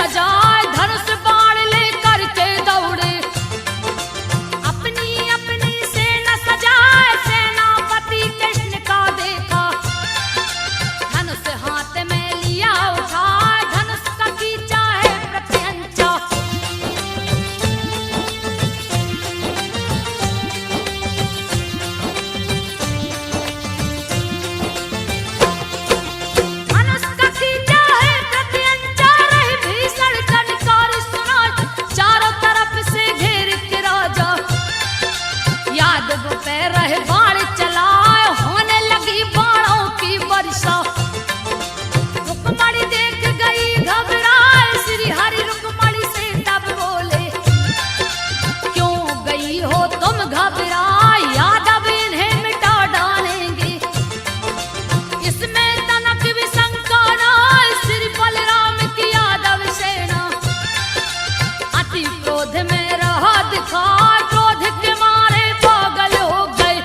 सजाए धनुष बाण लेकर के दौड़े। अपनी अपनी सेना सजाए सेनापति कृष्ण का देखा। धनुष हाथ में लिया उठाए धनुष का खींचा है प्रत्यंचा। रहे बाण चलाए होने लगी बाणों की वर्षा। रुक्मणी देख गई घबराए श्री हरि रुक्मणी से तब बोले क्यों गई हो तुम घबराए यादव इन्हें मिटा डालेंगे। इसमें तनक भी शंका न श्री बलराम की यादव सेना। अति क्रोध में रहा दिखा क्रोध के मारे पागल हो गए।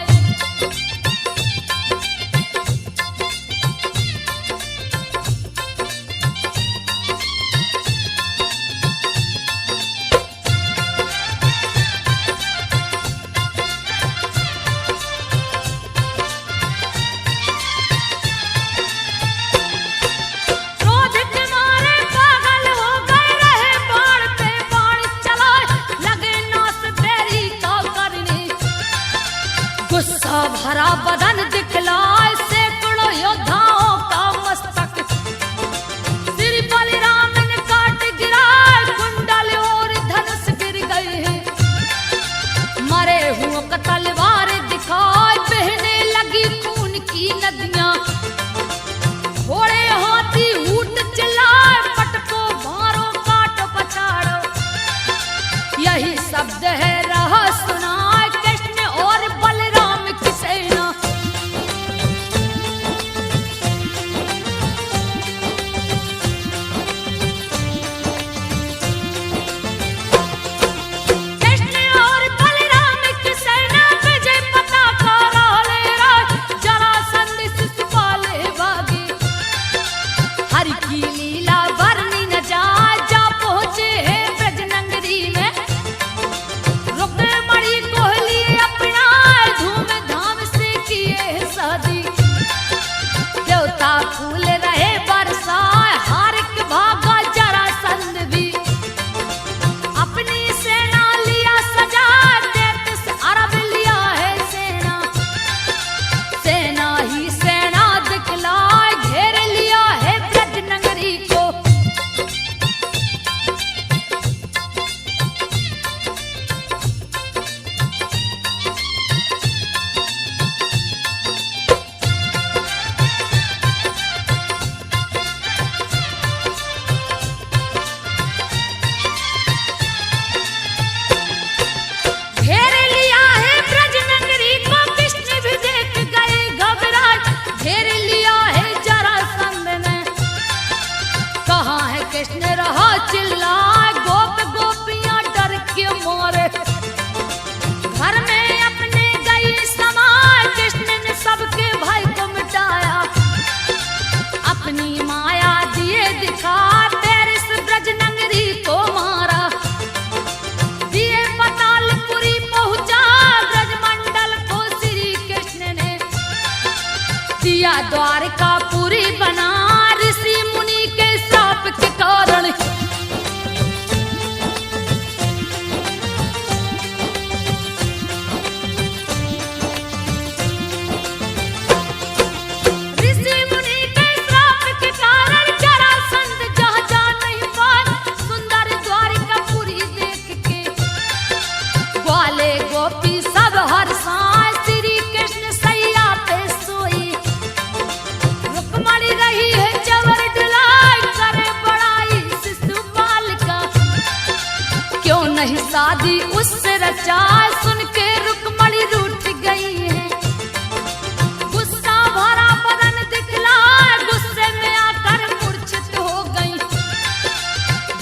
क्रोध के मारे पागल हो गए रहे बाण पे बाण चलाए लगे नास बैरी का करने। गुस्सा भरा बदन दिखलाए सैकड़ों योद्धाओं का मस्तक। श्री बलराम ने काट गिराए कुंडल और धनुष गिर गए हैं। मरे हुओं का तलवार दिखाए बहने लगी खून की नदियां। घोड़े हाथी ऊंट चिल्लाए पटको मारो काटो पछाड़ो। यही शब्द है रहा सुनाए कृष्ण और बलराम की सेना। कृष्ण और बलराम की सेना विजय पताका लहराए राय जरासंध शिशुपाल भागे। हरि की लीला वर्णि न जाए जा पहुंचे हैं ब्रज नगरी में। रुक्मणी को लिए अपनाए धूमधाम से किए शादी। देवता फूल रहे बरसाए हारिक भागा जरासंध भी। अपनी सेना लिया सजा 33 अरब लिया है सेना। सेना ही सेना दिखलाए घेर लिया है ब्रज नगरी को। घेर लिया है ब्रज नगरी को कृष्ण भी देख गए घबराए। घेर लिया है जरासंध ने। कहाँ है कृष्ण रहा चिल्लाए गोप गोपियां डर के मारे। घर में अपने गई समाए कृष्ण ने सबके भाई को मिटाया। अपनी माया दिए दिखा 33 ब्रज नगरी को मारा। दिए पतालपुरी पहुंचा ब्रजमंडल को श्री कृष्ण ने। दिया द्वारकापुरी बना ऋषि मुनि के श्राप के कारण। ऋषि मुनि के श्राप के कारण जरासंध जहाँ जा नहीं पाए। सुंदर द्वारकापुरी देख के ग्वाले गोपी सब हर्षाए श्री कृष्ण सैया पे सोई। रुक्मणी रही है चवर डुलाई करे बड़ाई शिशुपाल का। क्यों नहीं शादी उससे रचाए सुन के रुक्मणी रूठ गई है। गुस्सा भरा बदन दिखलाए गुस्से में आकर मूर्छित हो गई।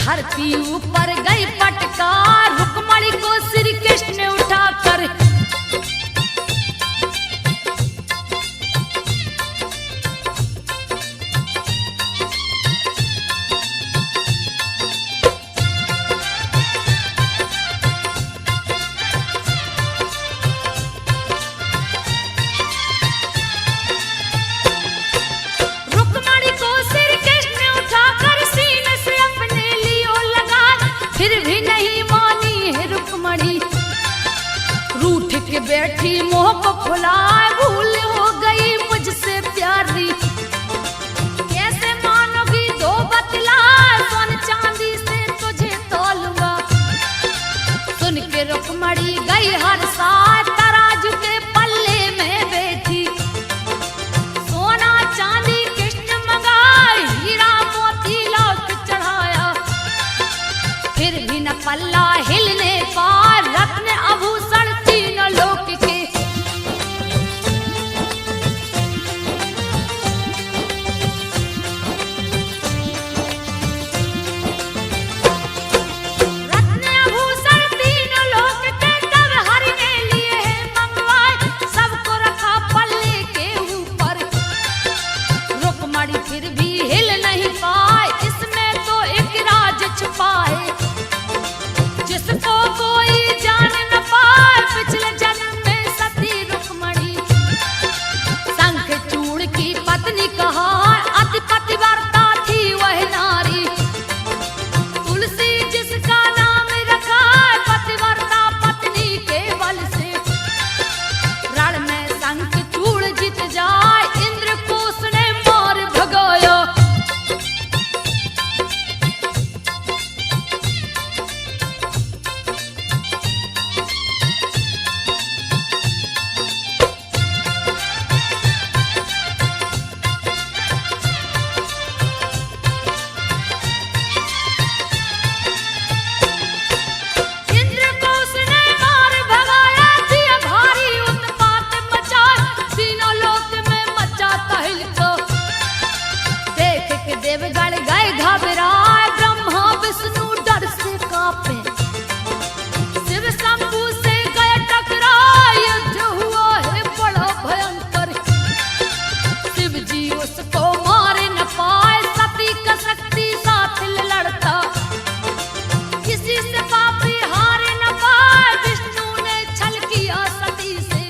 धरती ऊपर गई पटका रुक्मणी को श्री कृष्ण उठाकर। बैठी मोह को फुलाए, भूल हो गई मुझसे प्यारी। कैसे मानोगी दो बतला, सोन चांदी से तुझे तोलूंगा। सुन के रुक्मणी गई हर साथ, तराजू के पल्ले में बैठी। सोना चांदी कृष्ण मंगाए, हीरा मोती लौट चढ़ाया। फिर भी न पल्ला हिलने पार, रत्न आभूषण तीनों लोक के। रत्न आभूषण तीनों लोक के, तब हरि ने लिए हैं मंगवाए। सबको रखा पल्ले के ऊपर, रुक्मणी फिर भी हिल नहीं पाए। इसमें तो एक राज छुपा है, जिसको कोई जान न पाए। पिछले जन्म में सती रुक्मणी शंखचूड़ की पत्नी कहा, अति पतिव्रता थी वह नारी। तुलसी जिसका नाम रखा, पतिव्रता पत्नी के बल से। रण में शंखचूड़ जीत जाए, इंद्र को उसने मार भगाया। इंद्र को उसने मार भगाया, दिया भारी उत्पात मचाए। तीनों लोक में मचा तहलका, देख के देवगण गए घबराए। ब्रह्मा विष्णु डर से कांपे, शिव शंभू से गए टकराए। युद्ध हुआ है बड़ा भयंकर, शिव जी उसको मारे न पाए। सती का शक्ति साथ लड़ता, किसी से पापी हारे न पाए। विष्णु ने छल किया सती से,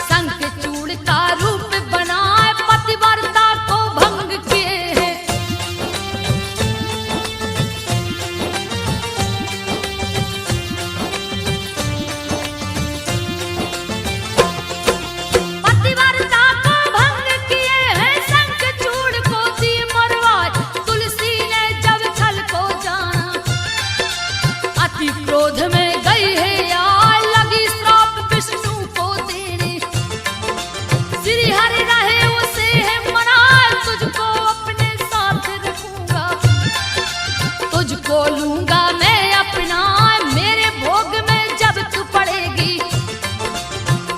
शंखचूड़ का रूप बनाए। पतिव्रता को भंग किए हैं। पतिव्रता को भंग किए हैं, शंखचूड़ को दिए मरवाए। तुलसी ने जब छल को जाना, अति क्रोध में गई है यार। लगी श्राप विष्णु को देने, श्री हरि रहे उसे है मना। तुझको अपने साथ रखूंगा, तुझको लूंगा मैं अपना। मेरे भोग में जब तू पड़ेगी,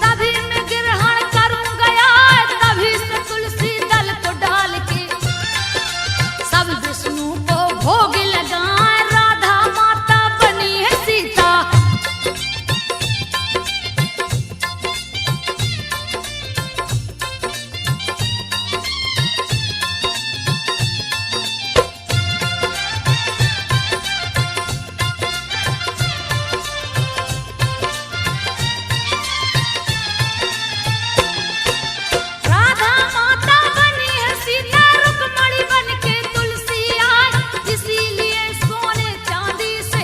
तभी मैं ग्रहण करूंगा यार। तभी से तुलसी दल को डाल के सब विष्णु को भोग लगाए। राधा माता बनी है सीता, राधा माता बनी है सीता। रुक्मणी बन के तुलसी आई, इसीलिए सोने चांदी से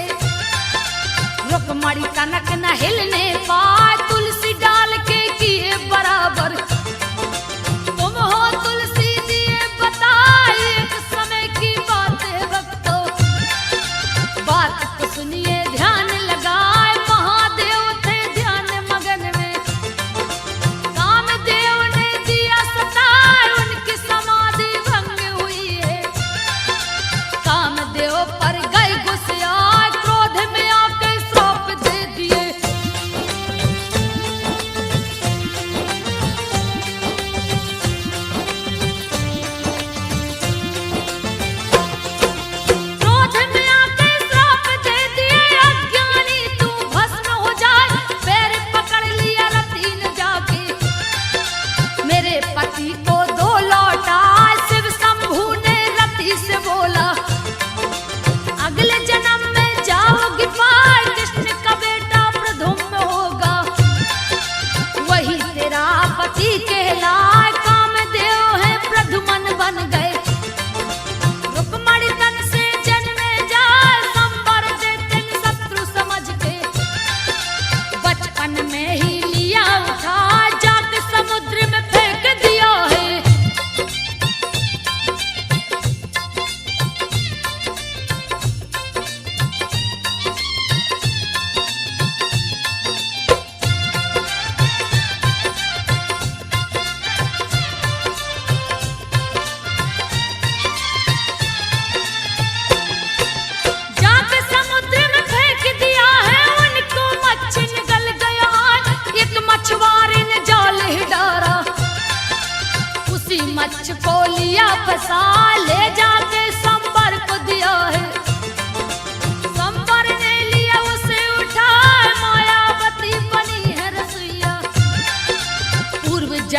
रुक्मणी कनक न हिलने पाए। तुलसी डाल के किए बराबर, तुम हो तुलसी दिए बताए। एक समय की बात है भक्तों, बात को सुनिए ध्यान लगाए। महादेव थे ध्यान मगन में, कामदेव ने दिया सताए। उनकी समाधि भंग हुई है, कामदेव पर गए गुस्सा। क्रोध में आके श्राप दे दिए।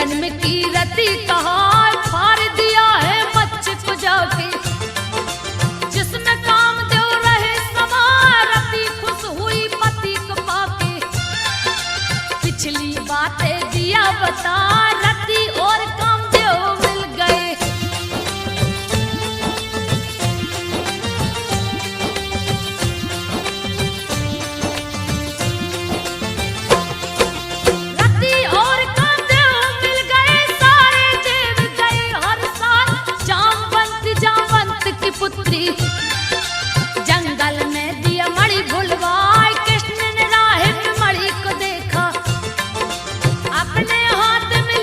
जन्म की रति कहा फाड़ दिया है मच्छ को जाके, जिसमें कामदेव रहे समा रति खुश हुई पति को पाके। पिछली बातें दिया बता रति और कामदेव मिल गए। रति और कामदेव मिल गए, सारे देव गए हर साल। जामवंत की पुत्री जंगल में दिया मणि भुलवाई, कृष्ण ने राह में मणि को देखा, अपने हाथ में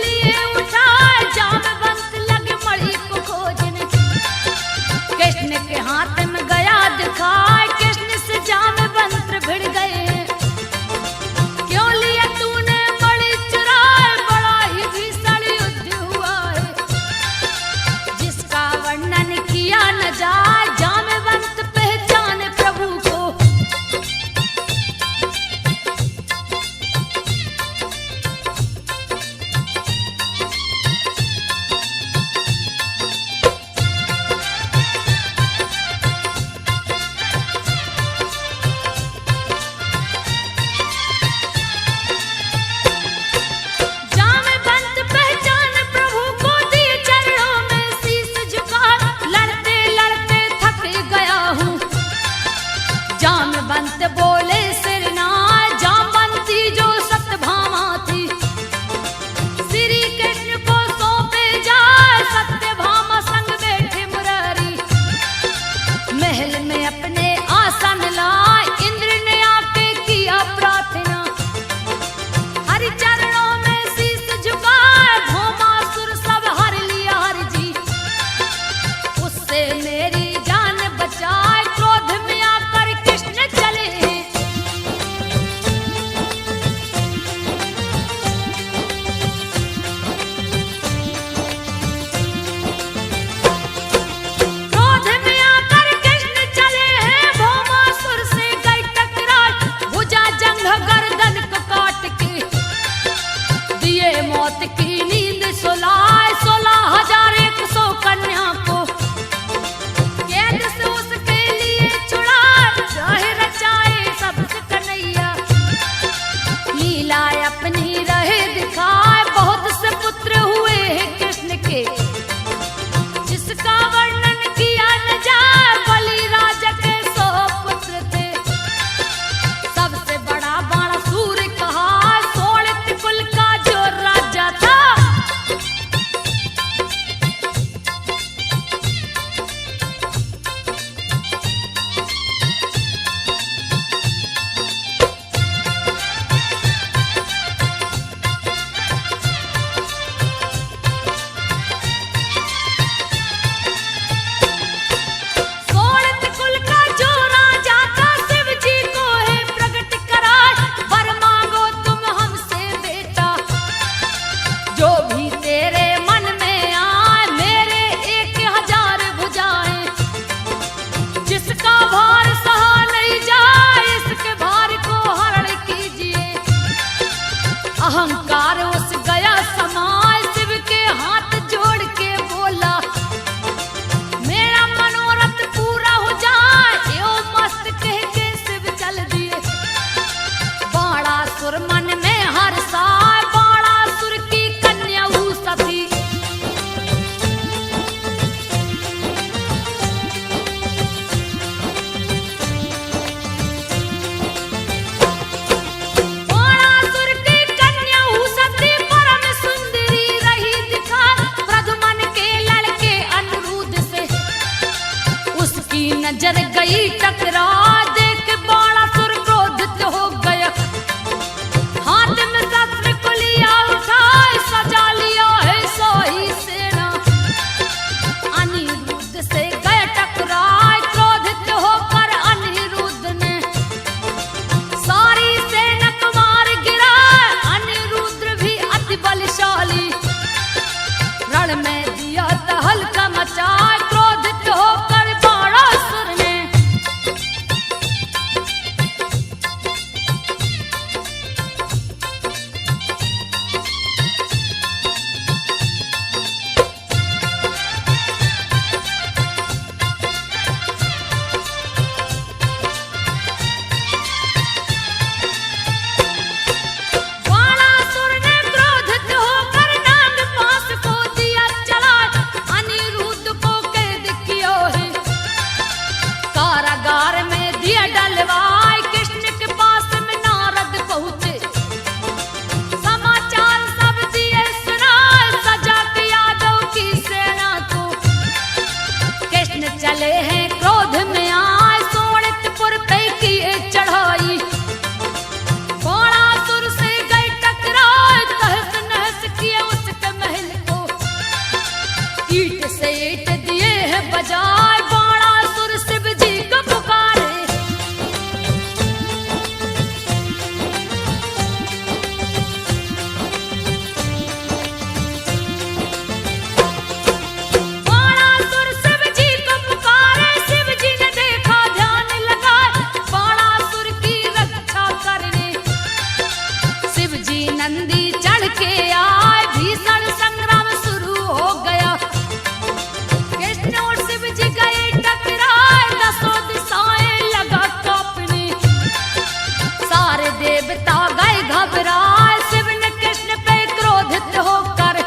देवता गए घबराए, शिव ने कृष्ण पे क्रोधित होकर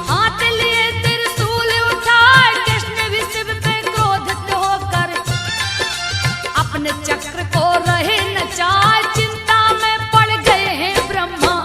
हाथ लिए त्रिशूल उठाए। कृष्ण भी शिव पे क्रोधित होकर अपने चक्र को रहे नचाए, चिंता में पड़ गए हैं ब्रह्मा।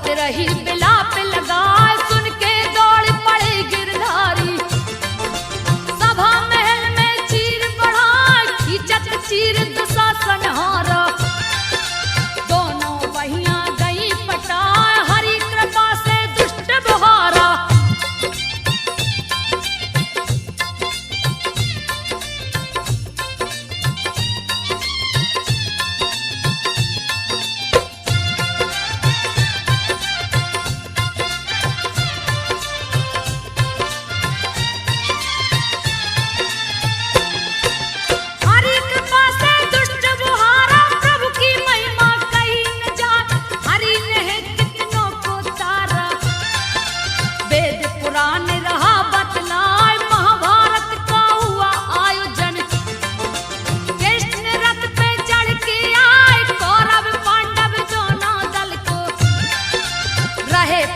रही बिलाप लगा, सुन के दौड़ पड़े गिरधारी। सभा महल में चीर बढ़ा, खींचत चीर दुशासन हारा। दोनों बहियां गई पटा, हरि कृपा से दुष्ट बहारा।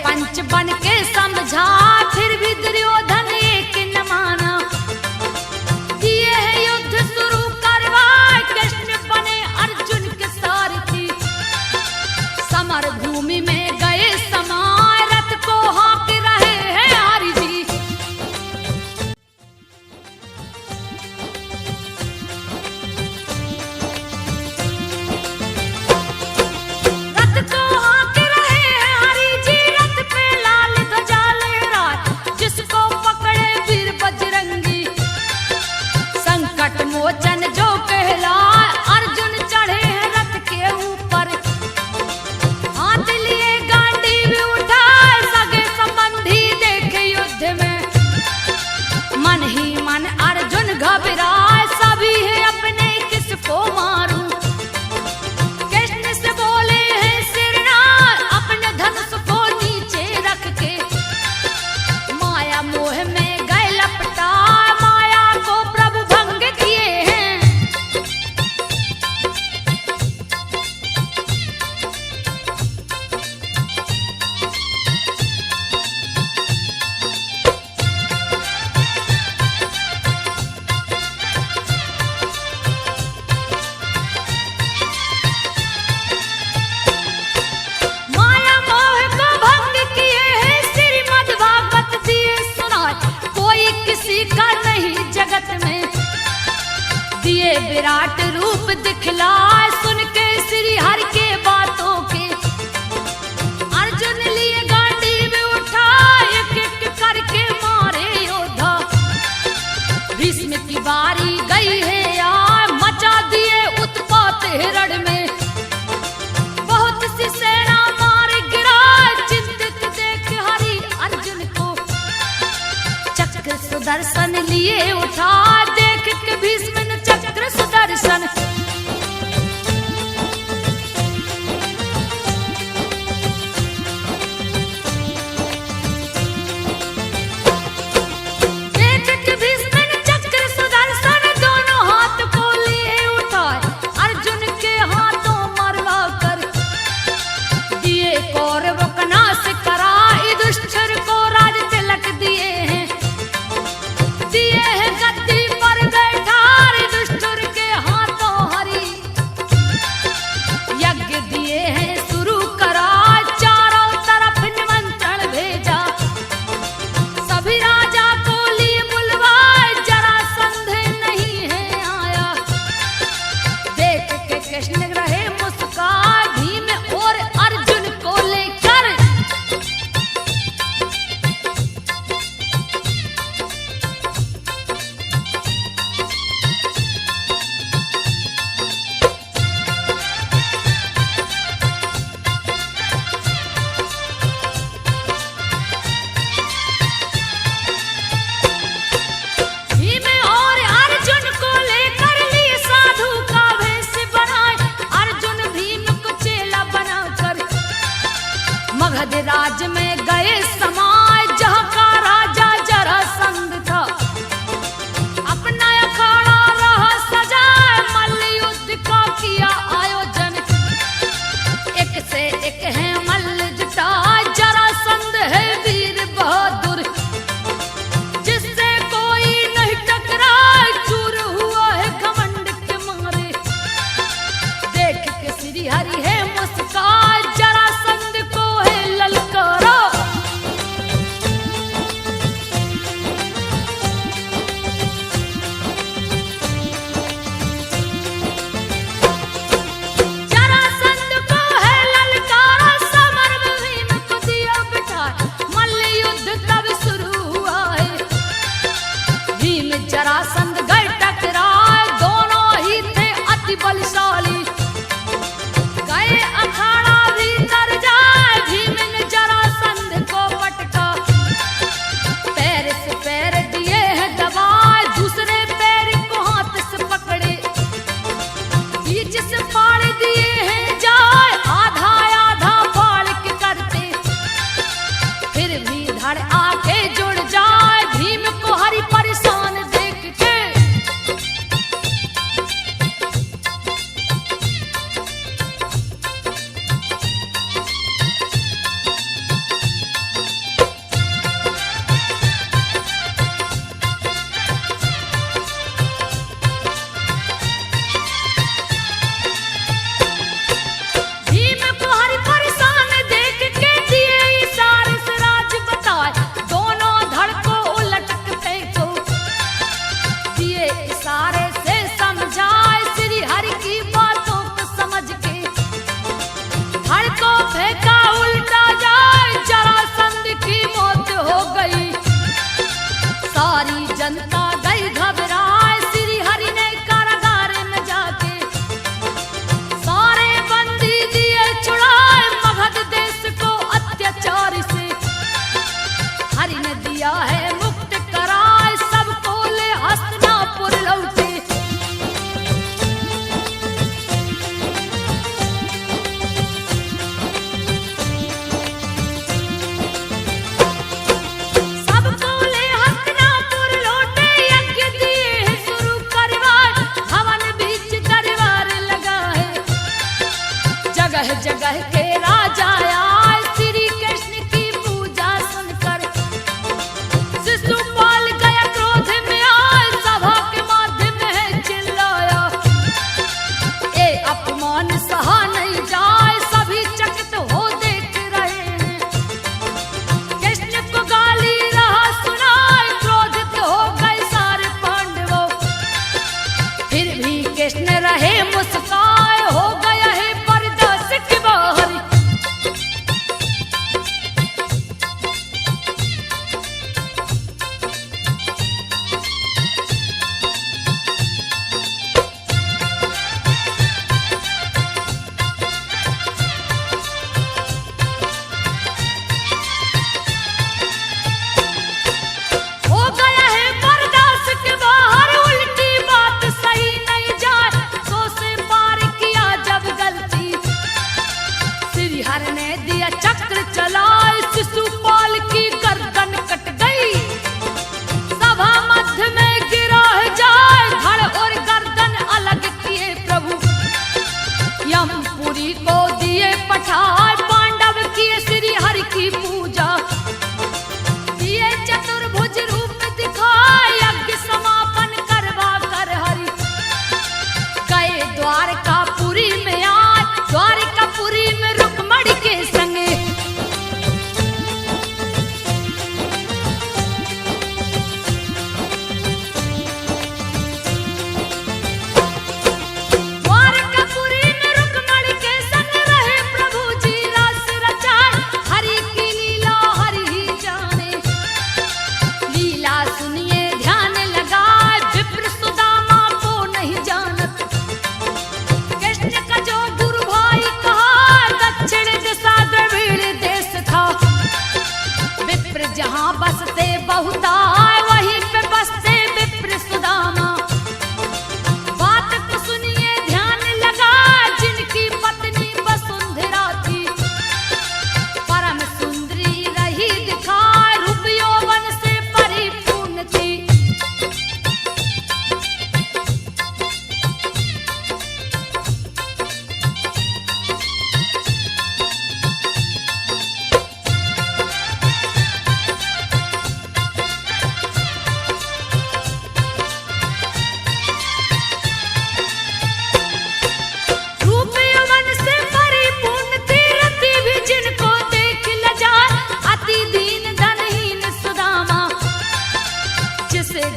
पंच बन के समझा, फिर भी दुर्योधन एक न माना। दिए है युद्ध शुरू करवाए, कृष्ण बने अर्जुन के सारथी। समर भूमि में गए समाए, रथ को विराट रूप दिखलाए, सुन के श्री हरि के बातों के अर्जुन लिए गांडीव उठा, एक एक करके मारे योद्धा। भीष्म की बारी गई है यार, मचा दिए उत्पात हिरण में, बहुत सी सेना मार गिरा, चिंतित देख हरि अर्जुन को, चक्र सुदर्शन लिए उठा, देख के भीष्म ने चक्र सुदर्शन। देख के भीष्म ने चक्र सुदर्शन, दोनों हाथ को लिए उठाए, अर्जुन के हाथों मरवा कर दिए कौरवों का नाश करा, युधिष्ठिर को राज तिलक दिए हैं, दिए हैं गद्दी पर बैठा, युधिष्ठिर के हाथों विप्र जहाँ बसते बहुताय वहीं पे बसते विप्र सुदामा। बात को सुनिए ध्यान लगा, जिनकी पत्नी वसुंधरा थी, परम सुंदरी रही दिखाए, रूप यौवन से परिपूर्ण थी।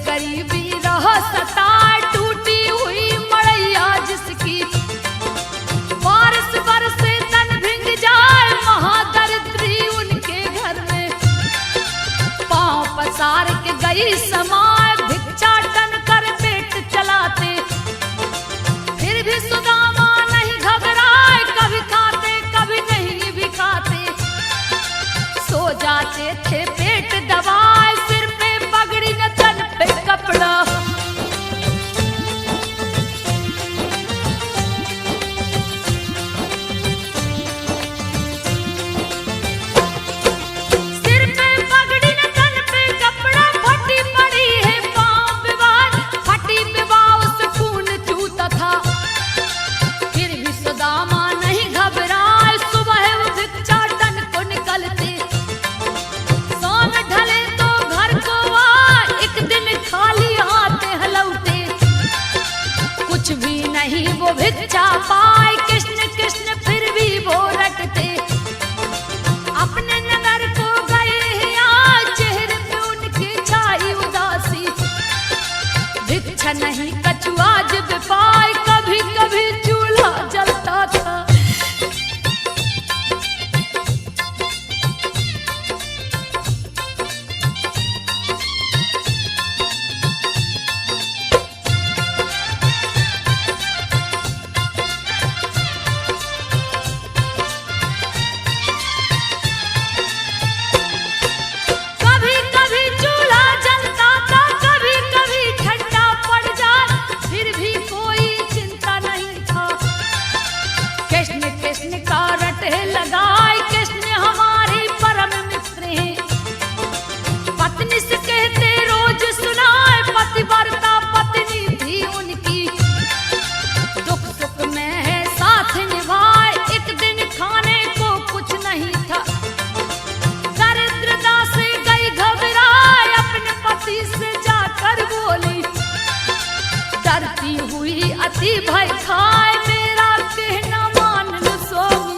गरीबी रह सताए, टूटी हुई मड़ैया जिसकी, बारिश बरसे तन भिंग जाए, महादरिद्री उनके घर में, पांव पसार के गई समाए, भिक्षाटन कर पेट चलाते, फिर भी सुदामा नहीं घबराए, कभी खाते कभी नहीं भी खाते, सो जाते थे पेट दबाए, सिर पे पगड़ी न तन पे कपड़ा। सिर पे पगड़ी न तन पे कपड़ा, फटी पड़ी है पांव विवाह, फटी विवाह उस खून चूता था, फिर भी सुदामा नहीं घबराए, सुबह वो भिक्षाटन को निकलते, शाम ढले तो घर को आए, एक दिन खाली हाथ हलौटे, कुछ भी नहीं वो भिक्षा पाए, कृष्ण कृष्ण फिर भी वो रटते, अपने नगर को गए हैं, चेहरे पे उनकी छाई उदासी, भिक्षा नहीं कछुआ जब पाए, कभी कभी चूल्हा जलता था। अति भय खाए, मेरा कहना मान लो स्वामी।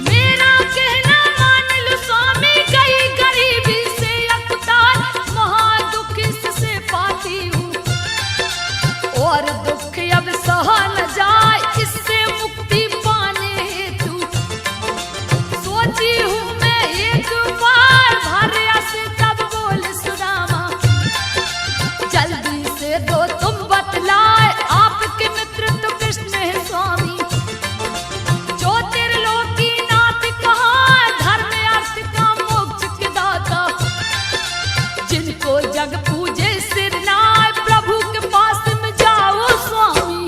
मेरा कहना मान लो स्वामी, गई गरीबी से अवतार, महादुख इससे पाती हूँ, और दुख अब सहा न जाए, इससे मुक्ति पाने हेतु सोची हूँ मैं एक बार, भार्या से तब बोल सुदामा, जल्दी से दो तुम बतलाए, आपके मित्र तो कृष्ण है स्वामी, ज्योतिर्लोकी नाथ कहाँ, धर्म अर्थ का मोक्ष के दाता, जिनको जग पूजे सिर नाय, प्रभु के पास में जाओ स्वामी।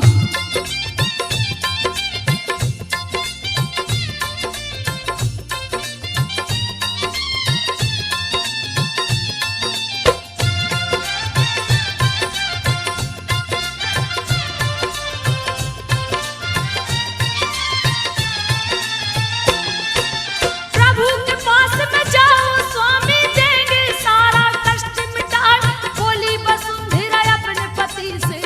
प्रभु के पास में जाओ स्वामी, देंगे सारा कष्ट मिटा, बोली वसुंधरा अपने पति से,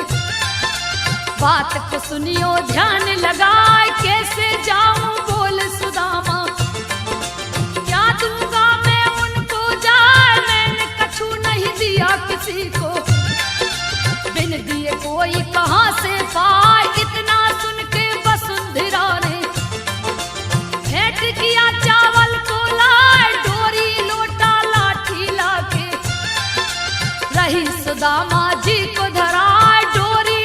बात को सुनियो ध्यान लगाए, कैसे जाऊं बोल सुदामा, क्या दूंगा मैं उनको जाए, मैंने कछु नहीं दिया किसी को, बिन दिए कोई कहाँ से पाए, इतना सुन के वसुंधरा ने भेंट किया चावल को लाए, डोरी लोटा लाठी लाके, रही सुदामा जी को धराए, डोरी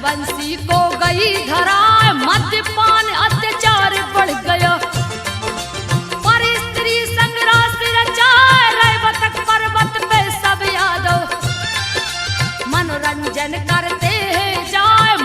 रघुवंशी को गई धरा, मद्यपान अत्याचार बढ़ गया, पर स्त्री संग रास रचाए, रैवतक पर्वत पे सब यादव मनोरंजन करते हैं जाए।